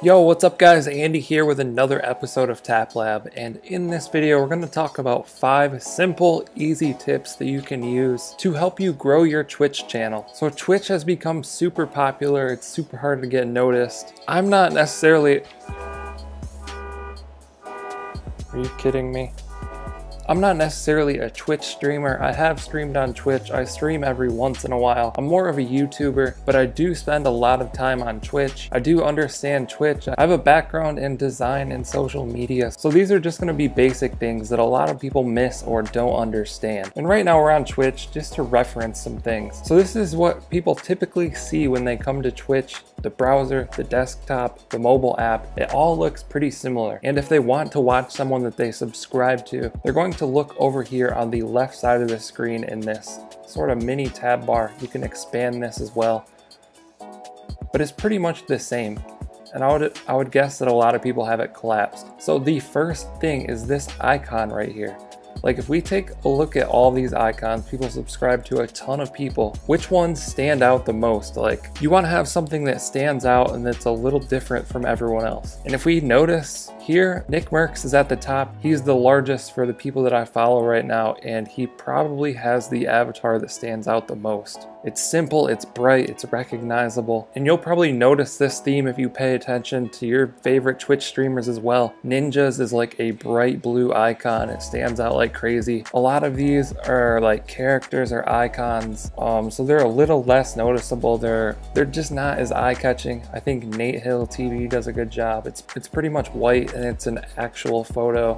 Yo, what's up guys? Andy here with another episode of Tap Lab, and in this video we're going to talk about 5 simple, easy tips that you can use to help you grow your Twitch channel. So Twitch has become super popular, it's super hard to get noticed. I'm not necessarily... Are you kidding me? I'm not necessarily a Twitch streamer. I have streamed on Twitch. I stream every once in a while. I'm more of a YouTuber, but I do spend a lot of time on Twitch. I do understand Twitch. I have a background in design and social media. So these are just gonna be basic things that a lot of people miss or don't understand. And right now we're on Twitch just to reference some things. So this is what people typically see when they come to Twitch. The browser, the desktop, the mobile app, it all looks pretty similar. And if they want to watch someone that they subscribe to, they're going to look over here on the left side of the screen in this sort of mini tab bar. You can expand this as well, but it's pretty much the same. And I would guess that a lot of people have it collapsed. So the first thing is this icon right here. Like if we take a look at all these icons, people subscribe to a ton of people. Which ones stand out the most? Like you want to have something that stands out and that's a little different from everyone else. And if we notice here, Nick Merckx is at the top. He's the largest for the people that I follow right now, and he probably has the avatar that stands out the most. It's simple, it's bright, it's recognizable, and you'll probably notice this theme if you pay attention to your favorite Twitch streamers as well. Ninja's is like a bright blue icon. It stands out like crazy. A lot of these are like characters or icons, so they're a little less noticeable. They're just not as eye-catching. I think Nate Hill TV does a good job. It's pretty much white and it's an actual photo,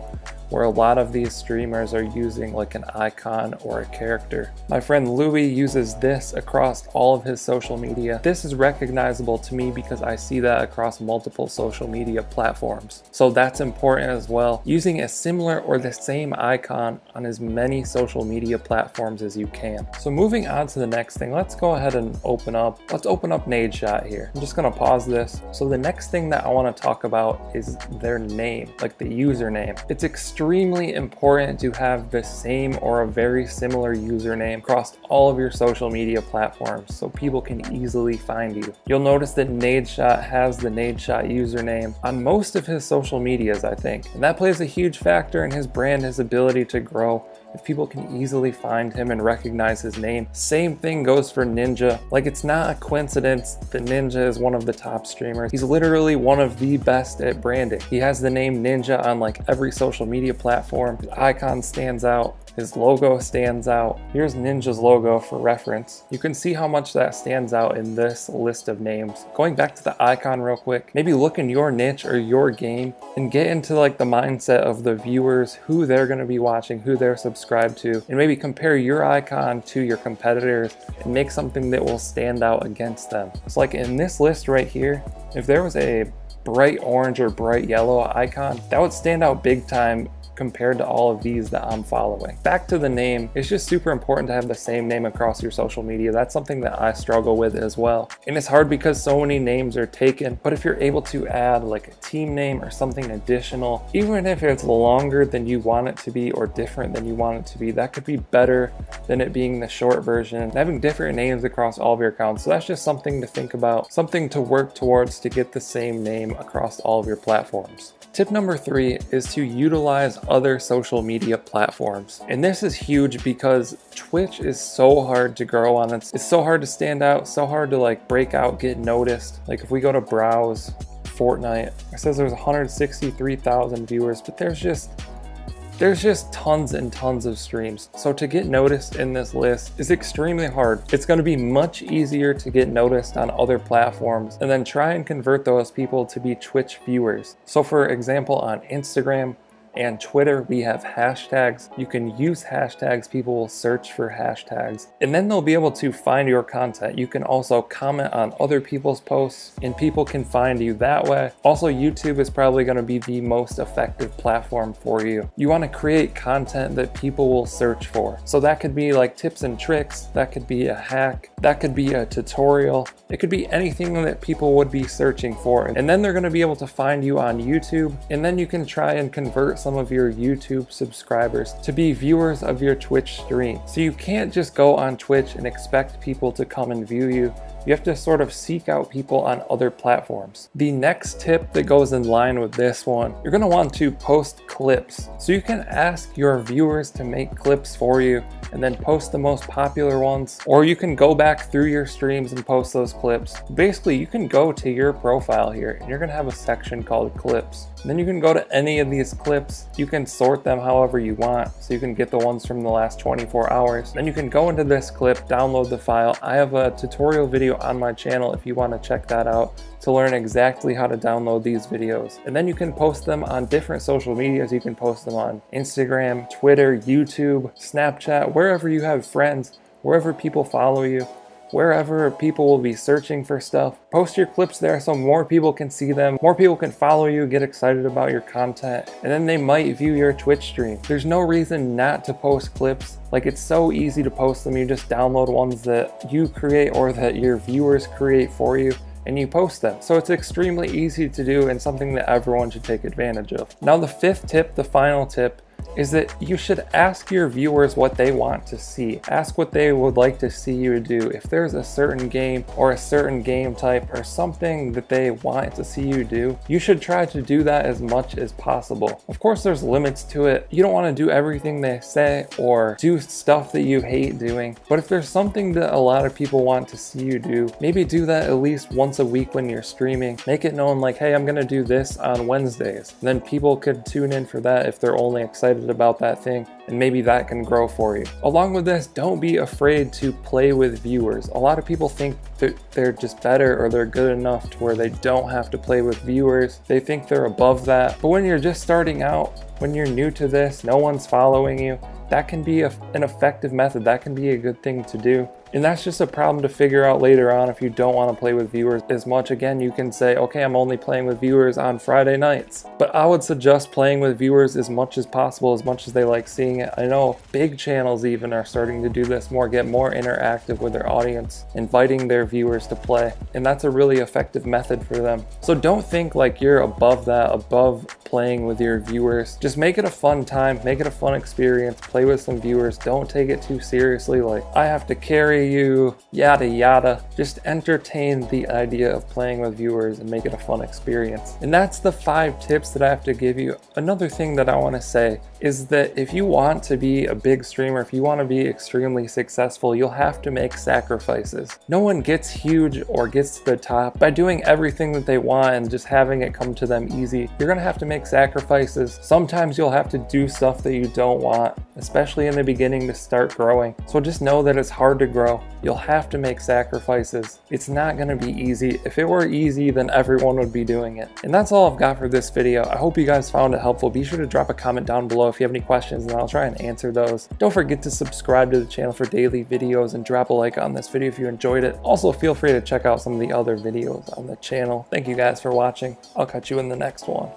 where a lot of these streamers are using like an icon or a character. My friend Louis uses this across all of his social media. This is recognizable to me because I see that across multiple social media platforms. So that's important as well. Using a similar or the same icon on as many social media platforms as you can. So moving on to the next thing, let's go ahead and open up Nadeshot here. I'm just gonna pause this. So the next thing that I wanna talk about is their name, like the username. It's extremely important to have the same or a very similar username across all of your social media platforms so people can easily find you. You'll notice that Nadeshot has the Nadeshot username on most of his social medias, I think. And that plays a huge factor in his brand, his ability to grow. If people can easily find him and recognize his name. Same thing goes for Ninja. Like it's not a coincidence that Ninja is one of the top streamers. He's literally one of the best at branding. He has the name Ninja on like every social media platform. His icon stands out. His logo stands out. Here's Ninja's logo for reference. You can see how much that stands out in this list of names. Going back to the icon real quick, maybe look in your niche or your game and get into like the mindset of the viewers, who they're gonna be watching, who they're subscribed to, and maybe compare your icon to your competitors and make something that will stand out against them. It's like in this list right here, if there was a bright orange or bright yellow icon, that would stand out big time compared to all of these that I'm following. Back to the name, it's just super important to have the same name across your social media. That's something that I struggle with as well. And it's hard because so many names are taken, but if you're able to add like a team name or something additional, even if it's longer than you want it to be or different than you want it to be, that could be better than it being the short version and having different names across all of your accounts. So that's just something to think about, something to work towards to get the same name across all of your platforms. Tip number 3 is to utilize other social media platforms. And this is huge because Twitch is so hard to grow on. It's so hard to stand out, so hard to like break out, get noticed. Like if we go to browse Fortnite, it says there's 163,000 viewers, but there's just tons and tons of streams. So to get noticed in this list is extremely hard. It's going to be much easier to get noticed on other platforms and then try and convert those people to be Twitch viewers. So for example, on Instagram and Twitter, we have hashtags. You can use hashtags. People will search for hashtags and then they'll be able to find your content. You can also comment on other people's posts and people can find you that way. Also, YouTube is probably going to be the most effective platform for you. You want to create content that people will search for. So that could be like tips and tricks. That could be a hack. That could be a tutorial. It could be anything that people would be searching for. And then they're going to be able to find you on YouTube. And then you can try and convert some of your YouTube subscribers to be viewers of your Twitch stream. So you can't just go on Twitch and expect people to come and view you. You have to sort of seek out people on other platforms. The next tip that goes in line with this one, you're going to want to post clips. So you can ask your viewers to make clips for you and then post the most popular ones, or you can go back through your streams and post those clips. Basically, you can go to your profile here and you're going to have a section called clips. And then you can go to any of these clips. You can sort them however you want, so you can get the ones from the last 24 hours. Then you can go into this clip, download the file. I have a tutorial video on my channel if you want to check that out to learn exactly how to download these videos. And then you can post them on different social medias. You can post them on Instagram, Twitter, YouTube, Snapchat, wherever you have friends, wherever people follow you, wherever people will be searching for stuff. Post your clips there so more people can see them, more people can follow you, get excited about your content, and then they might view your Twitch stream. There's no reason not to post clips. Like, it's so easy to post them. You just download ones that you create or that your viewers create for you, and you post them. So it's extremely easy to do and something that everyone should take advantage of. Now the fifth tip, the final tip, is that you should ask your viewers what they want to see. Ask what they would like to see you do. If there's a certain game or a certain game type or something that they want to see you do, you should try to do that as much as possible. Of course, there's limits to it. You don't want to do everything they say or do stuff that you hate doing. But if there's something that a lot of people want to see you do, maybe do that at least once a week when you're streaming. Make it known like, hey, I'm gonna do this on Wednesdays. And then people could tune in for that if they're only excited about that thing, and maybe that can grow for you. Along with this, don't be afraid to play with viewers. A lot of people think that they're just better or they're good enough to where they don't have to play with viewers. They think they're above that. But when you're just starting out, when you're new to this, no one's following you, that can be an effective method. That can be a good thing to do. And that's just a problem to figure out later on if you don't want to play with viewers as much. Again, you can say, okay, I'm only playing with viewers on Friday nights. But I would suggest playing with viewers as much as possible, as much as they like seeing it. I know big channels even are starting to do this more, get more interactive with their audience, inviting their viewers to play. And that's a really effective method for them. So don't think like you're above that, above playing with your viewers. Just make it a fun time, make it a fun experience, play with some viewers. Don't take it too seriously, like I have to carry you, yada yada. Just entertain the idea of playing with viewers and make it a fun experience. And that's the 5 tips that I have to give you. Another thing that I want to say is that if you want to be a big streamer, if you want to be extremely successful, you'll have to make sacrifices. No one gets huge or gets to the top by doing everything that they want and just having it come to them easy. You're gonna have to make sacrifices. Sometimes you'll have to do stuff that you don't want, especially in the beginning to start growing. So just know that it's hard to grow. You'll have to make sacrifices. It's not gonna be easy. If it were easy, then everyone would be doing it. And that's all I've got for this video. I hope you guys found it helpful. Be sure to drop a comment down below if you have any questions and I'll try and answer those. Don't forget to subscribe to the channel for daily videos and drop a like on this video if you enjoyed it. Also, feel free to check out some of the other videos on the channel. Thank you guys for watching. I'll catch you in the next one.